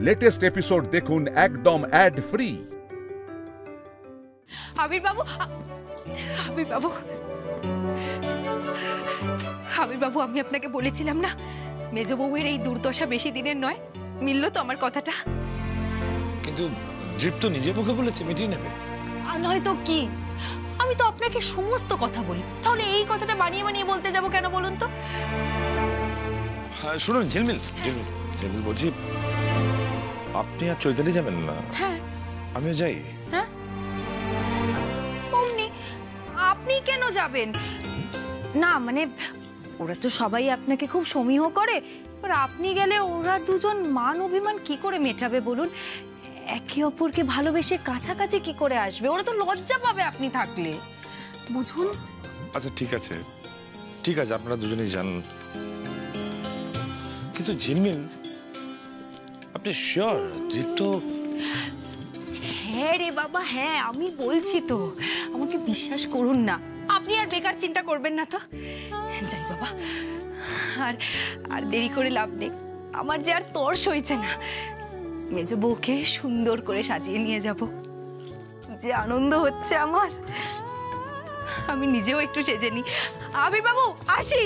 Latest episode দেখুন একদম add free. আবির বাবু, আবির বাবু, আবির বাবু, আমি আপনাকে বলেছিলাম না মেজ বউয়ের এই দুর্দশা বেশি দিনের নয়। মিলল তো আমার কথাটা? কিন্তু দীপ তো নিজে মুখে বলেছে মিটিয়ে নেবে। আর নয় তো কি, আমি তো আপনাকে সমস্ত কথা বলি, তাহলে এই কথাটা বানিয়ে বানিয়ে বলতে যাব কেন বলুন তো? হ্যাঁ শুনুন ঝিলমিল, ঝিলমিল বলছি আপনি আর চৈতালি যাবেন না? হ্যাঁ আমিও যাই। হ্যাঁ অমনি আপনি কেন যাবেন? না মানে ওরা তো সবাই আপনাকে খুব সমীহ করে, আর আপনি গেলে ওরা দুজন মান অভিমান কি করে মেটাবে বলুন? একে অপরকে ভালোবেসে কাছাকাছি কি করে আসবে? ওরা তো লজ্জা পাবে আপনি থাকলে, বুঝুন। আচ্ছা ঠিক আছে, ঠিক আছে, আপনারা দুজনেই যান। কিন্তু ঝিলমিল আপনি শিওর দীপ তো? হ্যাঁ রে বাবা, হ্যাঁ আমি বলছি তো, আমাকে বিশ্বাস করুন না, আপনি আর বেকার চিন্তা করবেন না তো। যাই বাবা, আর আর দেরি করে লাভ নেই, আমার যে আর তর্স হয়েছে না। মেজ বউকে সুন্দর করে সাজিয়ে নিয়ে যাব, যে আনন্দ হচ্ছে আমার, আমি নিজেও একটু সেজে নি। আবির বাবু আসি।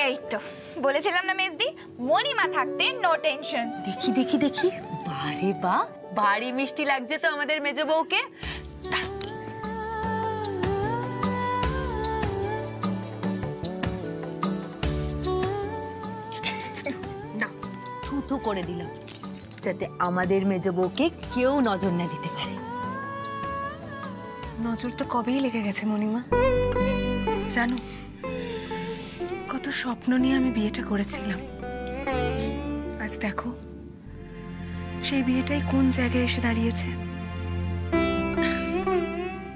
এই তো বলেছিলাম না মেজদি, মণিমা থাকতে নো টেনশন। দেখি দেখি দেখি, বারে বা, ভারী মিষ্টি লাগছে তো আমাদের মেজ বউকে। না থুথু করে দিলাম, যাতে আমাদের মেজ বউকে কেউ নজর না দিতে পারে। নজর তো কবেই লেগে গেছে মণিমা, জানো কত স্বপ্ন নিয়ে আমি বিয়েটা করেছিলাম। আজ দেখো সেই বিয়েটাই কোন জায়গায় এসে দাঁড়িয়েছে।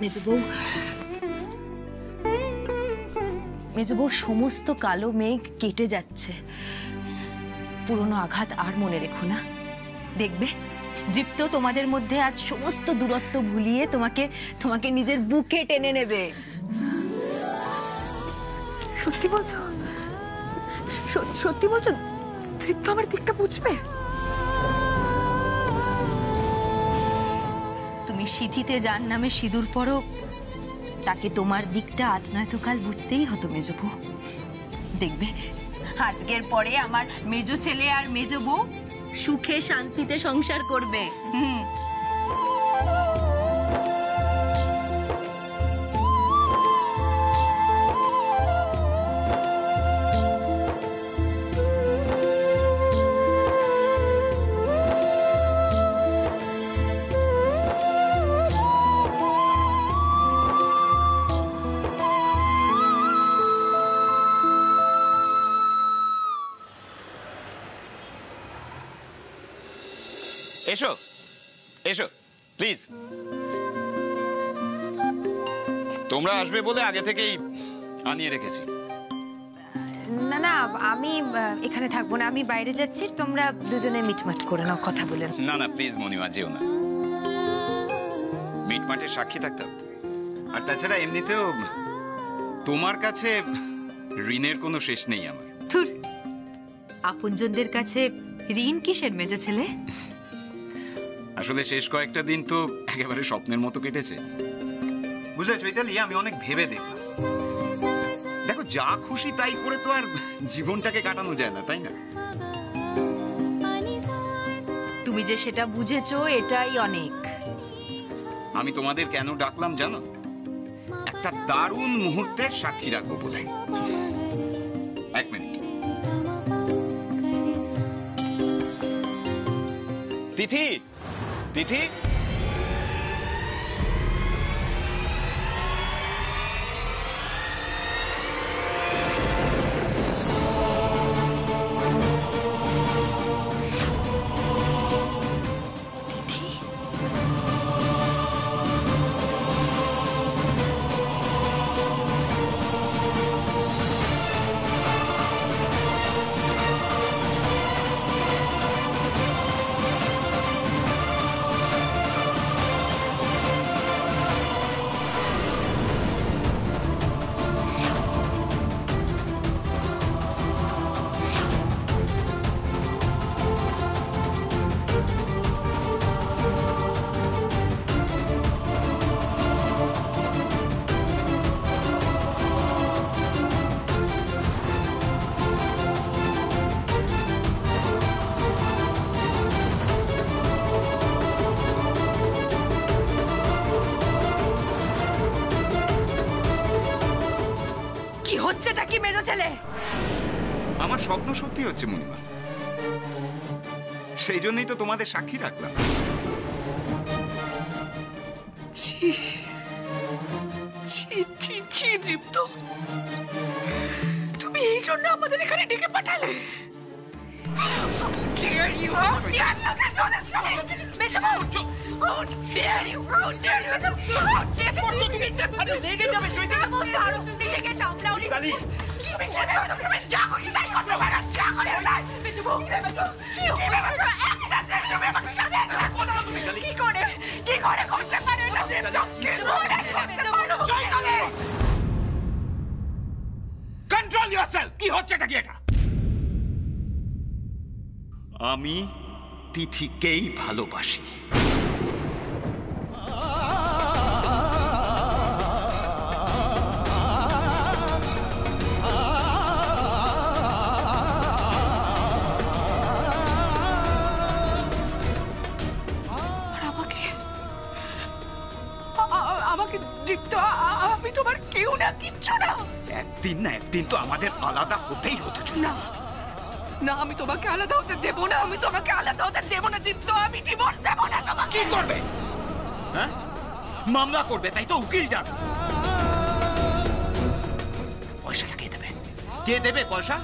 মেজ বউ, সমস্ত কালো মেঘ কেটে যাচ্ছে, পুরনো আঘাত আর মনে রেখো না। দেখবে দীপ্ত তোমাদের মধ্যে আজ সমস্ত দূরত্ব ভুলিয়ে তোমাকে নিজের বুকে টেনে নেবে। সত্যি বলছো? সত্যি বলছো? তৃপ্ত আমার দিকটা বুঝবে? তুমি সিঁথিতে যার নামে সিঁদুর পরো, তাকে তোমার দিকটা আজ নয়তো কাল বুঝতেই হতো মেজ বউ। দেখবে আজকের পরে আমার মেজ ছেলে আর মেজ বউ সুখে শান্তিতে সংসার করবে। এসো এসো প্লিজ। তোমরা আসবে বলে আগে থেকেই আনিয়ে রেখেছি। না না, আমি এখানে থাকবো না, আমি বাইরে যাচ্ছি, তোমরা দুজনে মিটমাট করে নাও, কথা বলে। না না প্লিজ মণিমা, যেও না, মিটমাটের সাক্ষী থাকতে হবে। আর তাছাড়া এমনিতেও তোমার কাছে ঋণের কোনো শেষ নেই আমার। ধুর, আপনজনদের কাছে ঋণ কিসের মেজ ছেলে? আসলে শেষ কয়েকটা দিন তো একেবারে স্বপ্নের মতো কেটেছে, বুঝলে চৈতালি। আমি অনেক ভেবে দেখলাম, দেখো যা খুশি তাই করে তো আর জীবনটাকে কাটানো যায় না, তাই না? তুমি যে সেটা বুঝেছো এটাই অনেক। আমি তোমাদের কেন ডাকলাম জানো? একটা দারুণ মুহূর্তের সাক্ষী রাখবো বলে। এক মিনিট। তিথি, তিথি, হচ্ছেটা কি মেজো ছেলে? আমার স্বপ্ন সত্যি হচ্ছে মনিমা, সেই জন্যই তো তোমাদের সাক্ষী রাখলাম। ছি ছি ছি ছি দীপ্ত, তুমি এই জন্য আমাদের এখানে ডেকে পাঠালে? Control yourself. কি হচ্ছেটা কি এটা? আমি তিথিকেই ভালোবাসি। আমাকে দীপ্ত, আমি তোমার কেউ না, কিচ্ছু না। একদিন না একদিন তো আমাদের আলাদা হতেই হতে চলে। না না, আমি তোমাকে আলাদা হতে দেব না, আমি তোমাকে আলাদা হতে দেব না দীপ্ত, আমি ডিভোর্স দেব না তোমাকে। কি করবে? হ্যাঁ, মামলা করবে, তাই তো? উকিল ডাক। পয়সাটা কে দেবে? কে দেবে পয়সা?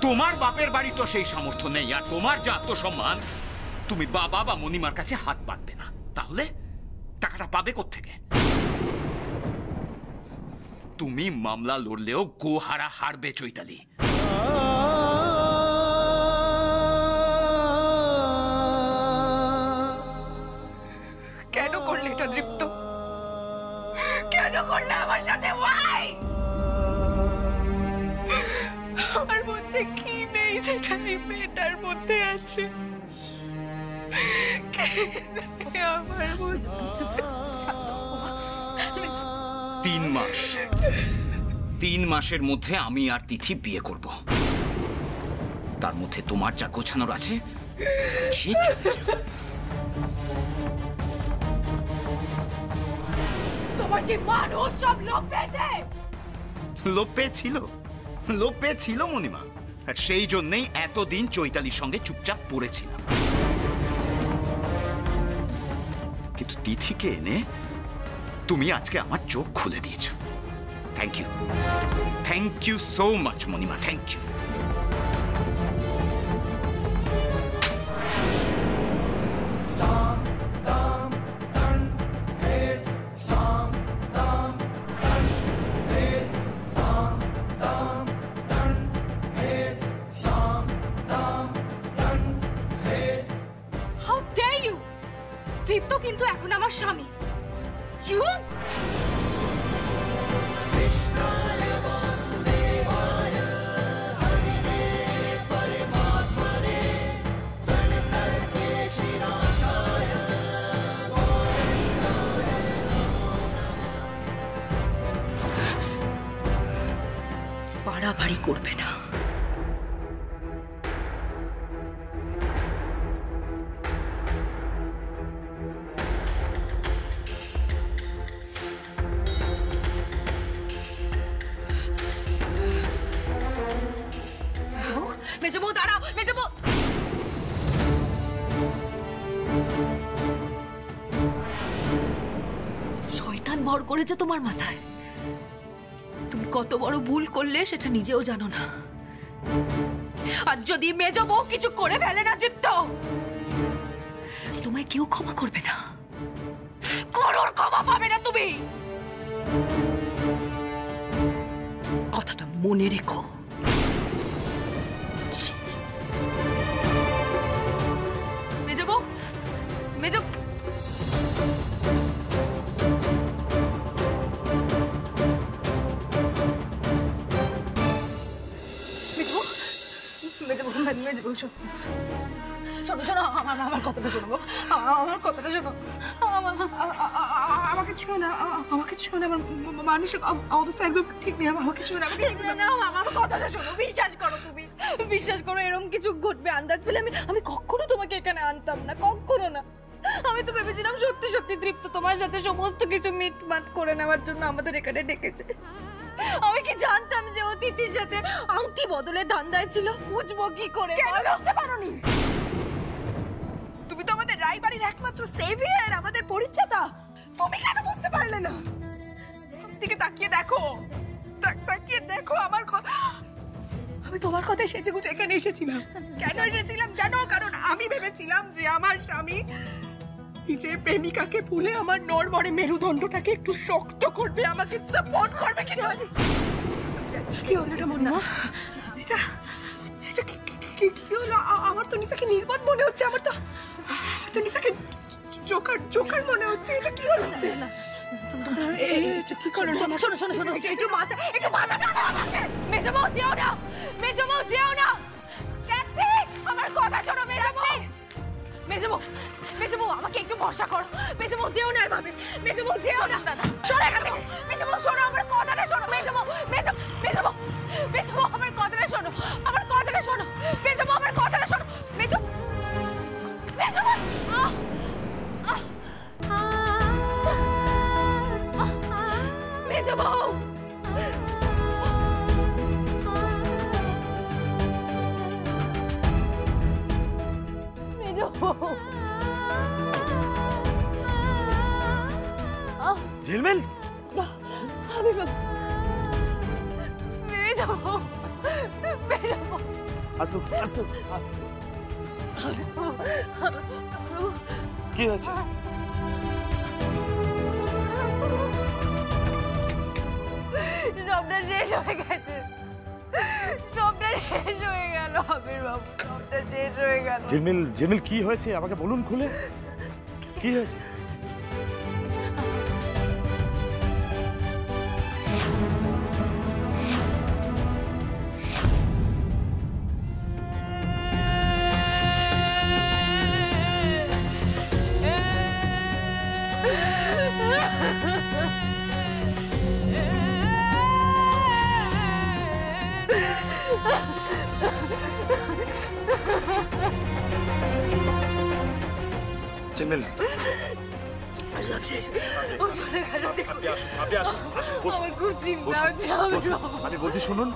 তোমার বাপের বাড়ি তো সেই সামর্থ্য নেই, আর তোমার যা আত্মসম্মান, তুমি বাবা বা মনিমার কাছে হাত পাতবে না। তাহলে টাকাটা পাবে কোত্থেকে? তুমি মামলা লড়লেও গোহারা হারবে চৈতালি। কেন করলে এটা দীপ্ত? কেন করলে আমার সাথে? ওয়াই? আমার মধ্যে কি নেই যেটা এই মেয়েটার মধ্যে আছে? আমার মধ্যে 3 মাসের মধ্যে আমি আর তিথি বিয়ে করব। তার মধ্যে তোমার যা গোছানোর আছে সে চলে যাবে। তোমার কি মানুষ সব লোভ পেয়েছে? লোভ পেয়েছিল মনিমা, আর সেই জন্যই এতদিন চৈতালির সঙ্গে চুপচাপ পড়েছিলাম। কিন্তু তিথিকে এনে তুমি আজকে আমার চোখ খুলে দিয়েছো। থ্যাংক ইউ সো মাচ মনিমা, thank you. How dare you! Dipto কিন্তু এখন আমার স্বামী। ইউ বাড়াবাড়ি করবে না। মেজো বউ দাঁড়াও, মেজো বউ। শয়তান ভর করেছে তোমার মাথায়। তুমি কত বড় ভুল করলে সেটা নিজেও জানো না। আর যদি মেজো বউ কিছু করে ফেলে না দীপ্ত, তোমায় কেউ ক্ষমা করবে না, করোর ক্ষমা পাবে না তুমি। কথাটা মনে রেখো। মেজো বউ, মেজো শোনো শোনো, আমার কথাটা শোনো, আমার কথাটা শোনো। আমাকে ছুঁয়ে না, আমাকে ছুঁয়ে না, আমার মানসিক অবস্থা একদম ঠিক নেই। আমাকে ছুঁয়ে না, আমার কথাটা শোনো, বিশ্বাস করো, তুমি বিশ্বাস করো, এরকম কিছু ঘটবে আন্দাজ পেলে আমি কখনো তোমাকে এখানে আনতাম না, কখনো না। আমি তো ভেবেছিলাম সত্যি সত্যি তৃপ্ত তোমার সাথে সমস্ত কিছু মিটমাট করে নেওয়ার জন্য আমাদের এখানে ডেকেছে। আমি কি জানতাম যে ও তিথির সাথে আংটি বদলে ধান্দায় ছিল? বুঝবো কি করে? কেন বুঝতে পারোনি? তুমি তো আমাদের রায়বাড়ির একমাত্র সেভিয়ার, আমাদের পরিত্রাতা। তুমি কেন বুঝতে পারলে না? দিকে তাকিয়ে দেখো, তাকিয়ে দেখো আমার কথা। আমি তোমার কথায় সেজে গুজে এখানে এসেছিলাম। কেন এসেছিলাম জানো? কারণ আমি ভেবেছিলাম যে আমার স্বামী নিজের প্রেমিকাকে ভুলে আমার নড়বড়ে মেরুদণ্ডটাকে একটু শক্ত করবে, আমাকে সাপোর্ট করবে। কি হলো এটা মনে? এটা এটা কি হলো? আমার তো নিশাকে নির্বোধ মনে হচ্ছে। আমার তো নিশাকে জোকার মনে হচ্ছে। এটা কি হলো? ঠিক হলো। শোনো একটু মাথা টানো আমাকে। মেজবউ যেও না, মেজবউ যেও না। ক্যাপ্টেন আমার কথা শোনো। মেজবউ আমাকে একটু ভরসা করো। মেজবউ যেও না এভাবে। মেজবউ যেও না। দাদা সরে এখান থেকে। মেজবউ শোনো আমার কথাটা শোনো। মেজবউ আমার কথাটা শোনো। আমার কথাটা শোনো। মেজবউ আমার কথাটা শোনো। মেজবউ ঝিলমিল, কি হয়েছে? সবটা শেষ হয়ে গেছে। সবটা শেষ হয়ে গেল আবির বাবু, সবটা শেষ হয়ে গেল। ঝিলমিল কি হয়েছে আমাকে বলুন খুলে। কি হয়েছে? ঝিলমিল, সব শেষ। ও চলে গেল। আপনি আসুন, আমার খুব চিন্তা হচ্ছে। আমি বলছি শুনুন।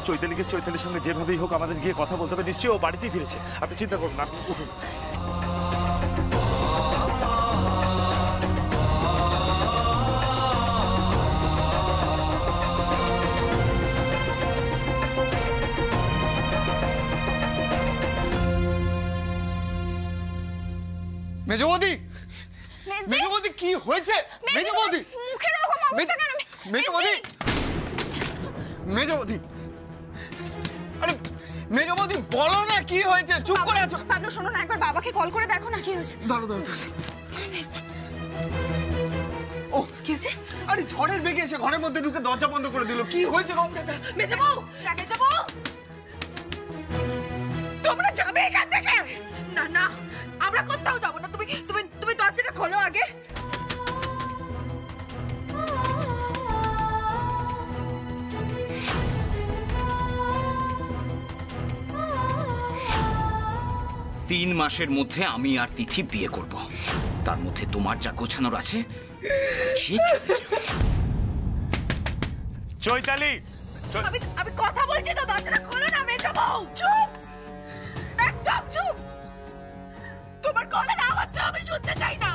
চৈতালির সঙ্গে যেভাবেই হোক আমাদের গিয়ে কথা বলতে হবে। নিশ্চয়ই ও বাড়িতেই ফিরেছে। আপনি চিন্তা করুন না, আপনি উঠুন। মেজবৌদি, মেজবৌদি কি হয়েছে? মেজবৌদি, মুখের এরকম অবস্থা কেন? মেজবৌদি, আরে মেজবৌদি বলো না কি হয়েছে? চুপ করে আছো। পাবলো শোনো না, একবার বাবাকে কল করে দেখো না কি হয়েছে। দাঁড়ো। ও কি হয়েছে? আরে ঝড়ের বেগে এসে ঘরের মধ্যে ঢুকে দরজা বন্ধ করে দিল। কি হয়েছে গো? মেজবউ, তোমরা যাবে এখান থেকে? না আমরা কোথাও যাবো না। তুমি দরজাটা খোলো আগে। তিন মাসের মধ্যে আমি আর তিথি বিয়ে করব। তার মধ্যে তোমার যা গোছানোর আছে চৈতালি, আমি কথা বলছি তো, দরজাটা খোলো না। মেজবউ চুপ, একদম চুপ। তোমার গলার আওয়াজটা আমি শুনতে চাই না।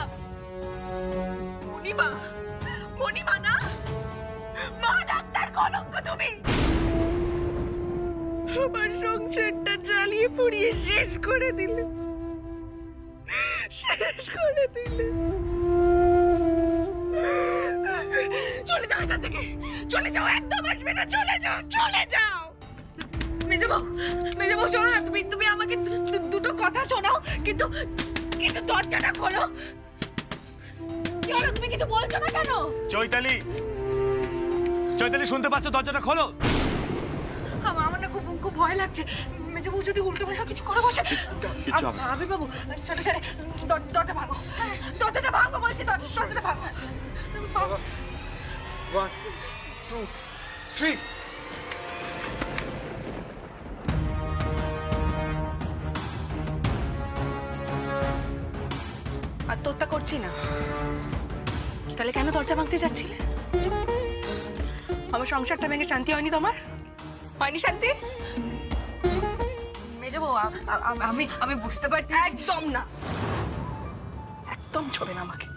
মণিমা না, মা ডাক্তার কলঙ্ক তুমি। আমার সংসারটা জ্বালিয়ে পুড়িয়ে শেষ করে দিলে। চলে যাও এখান থেকে, চলে যাও। একদম আসবে না, চলে যাও। মেজবউ শোনো না, তুমি আমাকে দুটো কথা শোনাও, কিন্তু দরজাটা খোলো। কি হলো, তুমি কিছু বলছো না কেন? চৈতালি শুনতে পাচ্ছ? দরজাটা খোলো। আমার না খুব ভয় লাগছে। মেজবউ যদি উল্টো পাল্টা কিছু করে বসে। আবির বাবু ছোট ছেলে, দরজা ভাঙো। দরজাটা ভাঙো বলছি, দরজাটা ভাঙো। 1 2 3 আর তোরটা করছি না, তাহলে কেন দরজা ভাঙতে যাচ্ছিলে? আমার সংসারটা ভেঙে শান্তি হয়নি তোমার? হয়নি শান্তি? মেজো বউ, আমি বুঝতে পারছি। একদম না, একদম ছবে না আমাকে।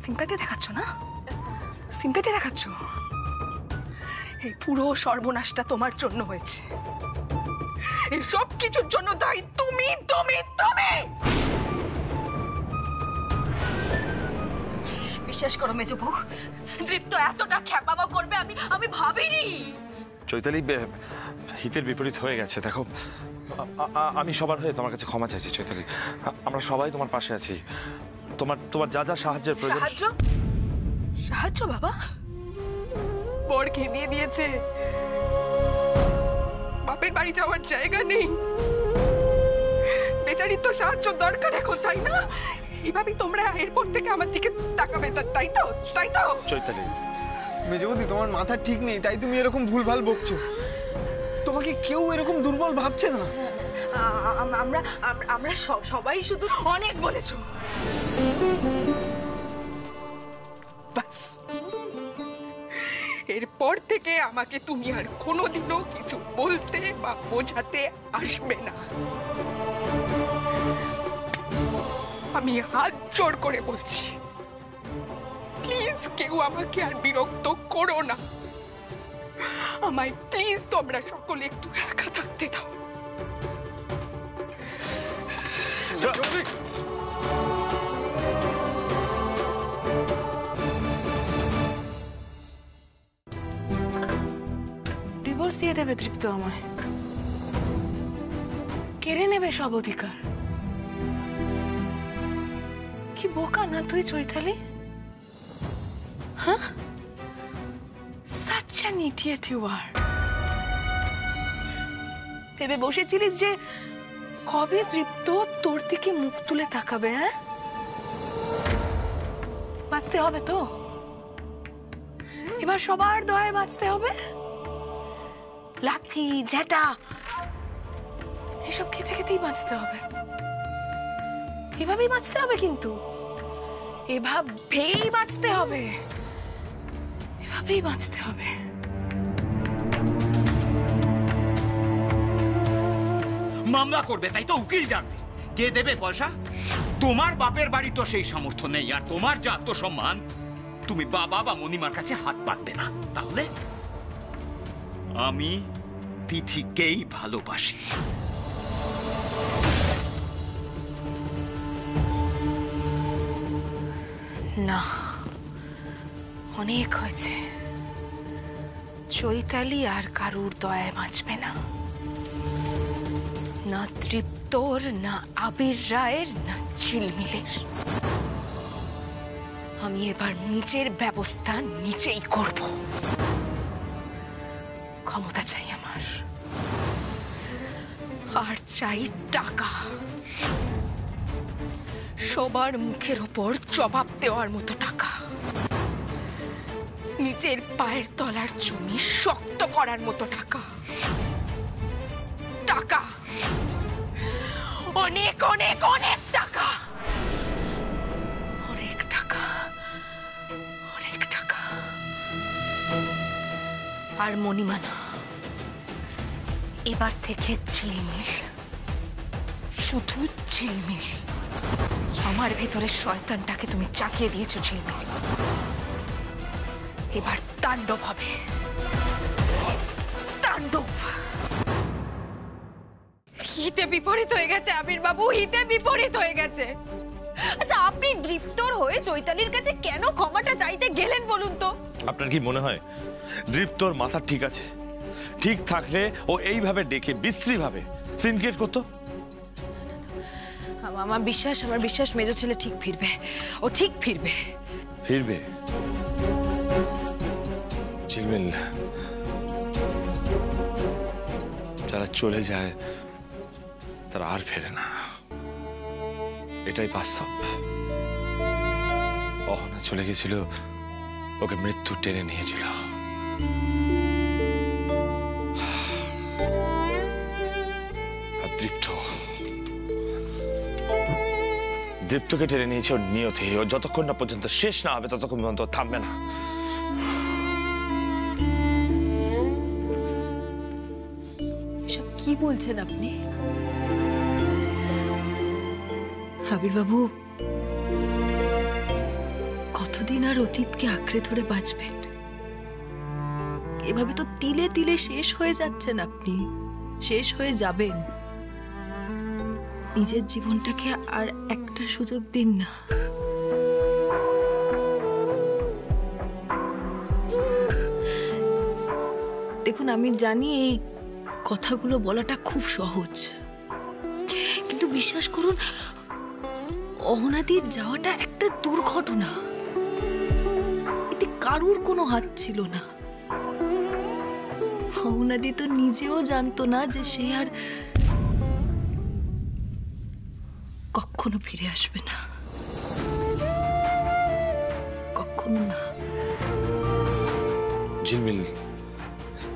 সিম্প্যাথি দেখাচ্ছ না? সিম্প্যাথি দেখাচ্ছ? এই পুরো সর্বনাশটা তোমার জন্য হয়েছে। এই সব কিছুর জন্য দায়ী তুমি তুমি তুমি। বিশ্বাস করো মেজো বউ, দৃপ্ত এতটা খ্যাপামা করবে আমি ভাবিনি। চৈতালি, হিতের বিপরীত হয়ে গেছে। দেখো, আমি সবার হয়ে তোমার কাছে ক্ষমা চাইছি চৈতালি। আমরা সবাই তোমার পাশে আছি। তোমার যা যা সাহায্যের প্রয়োজন। সাহায্য? সাহায্য বাবা? বর খেয়ে দিয়েছে, বাপের বাড়ি যাওয়ার জায়গা নেই, বেচারির তো সাহায্য দরকার এখন, তাই না? এভাবেই তোমরা এরপর থেকে আমার দিকে তাকাবে, তাই তো? তাই তো চৈতালি, মেজবৌদি তোমার মাথা ঠিক নেই, তাই তুমি এরকম ভুলভাল বকছো। তোমাকে কেউ এরকম দুর্বল ভাবছে না। আমরা সবাই শুধু অনেক বলেছো, বাস। এরপর থেকে আমাকে তুমি আর কোনোদিনও কিছু বলতে বা বোঝাতে আসবে না। আমি হাত জোড় করে বলছি, প্লিজ কেউ আমাকে আর বিরক্ত করো না। আমায় প্লিজ তোমরা সকলে একটু একা থাকতে দাও। ডিভোর্স দিয়ে দেবে তৃপ্ত আমায়, কেড়ে নেবে সব অধিকার। কি বোকা না তুই চৈতালি? হ্যাঁ, such an idiot you are. ভেবে বসেছিলিস যে কবে তৃপ্ত তোর দিকে মুখ তুলে তাকাবে? হ্যাঁ, বাঁচতে হবে তো, এবার সবার দয়ায় বাঁচতে হবে। লাথি ঝেঁটা এসব খেতে খেতেই বাঁচতে হবে। এভাবেই বাঁচতে হবে, কিন্তু এভাবেই বাঁচতে হবে, এভাবেই বাঁচতে হবে। মামলা করবে, তাই তো উকিল ডাকবে। কে দেবে পয়সা? তোমার বাপের বাড়ি তো সেই সামর্থ্য নেই, আর তোমার যা আত্মসম্মান, তুমি বাবা বা মণিমার কাছে হাত পাতবে না। তাহলে আমি তিথিকেই ভালোবাসি। না, অনেক হয়েছে। চৈতালি আর কারুর দয়ায় বাঁচবে না, না তৃপ্তর, না আবির রায়ের, না ঝিলমিলের। আমি এবার নিজের ব্যবস্থা নিজেই করব। ক্ষমতা চাই আমার, আর চাই টাকা। সবার মুখের ওপর জবাব দেওয়ার মতো টাকা, নিজের পায়ের তলার জমি শক্ত করার মতো টাকা। টাকা, অনেক অনেক অনেক টাকা, অনেক টাকা, অনেক টাকা। আর মণিমা না, এবার থেকে ঝিলমিল, শুধু ঝিলমিল। আমার ভেতরের শয়তানটাকে তুমি চাকিয়ে দিয়েছো ঝিলমিল, এবার তাণ্ডব হবে, তাণ্ডব। হিতে বিপরীত হয়ে গেছে আবির বাবু, হিতে বিপরীত হয়ে গেছে। আচ্ছা, আপনি দৃপ্তর হয়ে চৈতালির কাছে কেন ক্ষমাটা চাইতে গেলেন বলুন তো? আপনার কি মনে হয় দৃপ্তর মাথা ঠিক আছে? ঠিক থাকলে ও এইভাবে ডেকে বিশ্রীভাবে সিনক্রিয়েট করতো? আমার বিশ্বাস মেজো ছেলে ঠিক ফিরবে, ও ঠিক ফিরবে। ফিরবে? ঝিলমিল, যারা চলে যায় তারা আর ফেরে না, এটাই বাস্তব। অহনা চলে গেছিল, ওকে মৃত্যু টেনে নিয়েছিল। আর দৃপ্তকে টেনে নিয়েছে ওর নিয়তি। ও যতক্ষণ না পর্যন্ত শেষ না হবে ততক্ষণ পর্যন্ত থামবে না। বলছেন আপনি? আবির বাবু, কতদিন আর অতীতকে আঁকড়ে ধরে বাঁচবেন? এভাবে তো তিলে তিলে শেষ হয়ে যাচ্ছেন আপনি, শেষ হয়ে যাবেন। নিজের জীবনটাকে আর একটা সুযোগ দিন না। দেখুন, আমি জানি এই কথাগুলো বলাটা খুব সহজ, কিন্তু বিশ্বাস করুন, অহনাদির যাওয়াটা একটা দুর্ঘটনা। এতে কারুর কোনো হাত ছিল না। অহনাদি তো নিজেও জানতো না যে সে আর কখনো ফিরে আসবে না, কখনো না। ঝিলমিল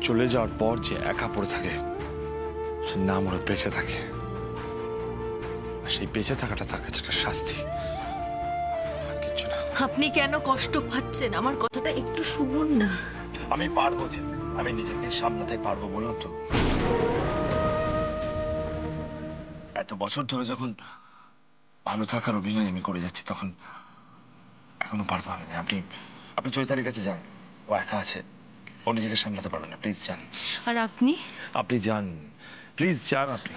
চলে যাওয়ার পর যে একা পড়ে থাকে, সে না মরে বেঁচে থাকে। সেই বেঁচে থাকাটা তার কাছে একটা শাস্তি, কিছু না। আপনি কেন কষ্ট পাচ্ছেন? আমার কথাটা একটু শুনুন না। আমি পারবো, আমি নিজেকে সামলাতে পারবো বলুন তো। এত বছর ধরে যখন ভালো থাকার অভিনয় আমি করে যাচ্ছি, তখন এখনো পারবো আমি। আপনি চৈতালির কাছে যান, ও একা আছে, ও নিজেকে সামলাতে পারবে না। প্লিজ যান। আর আপনি? আপনি যান, প্লিজ যান আপনি।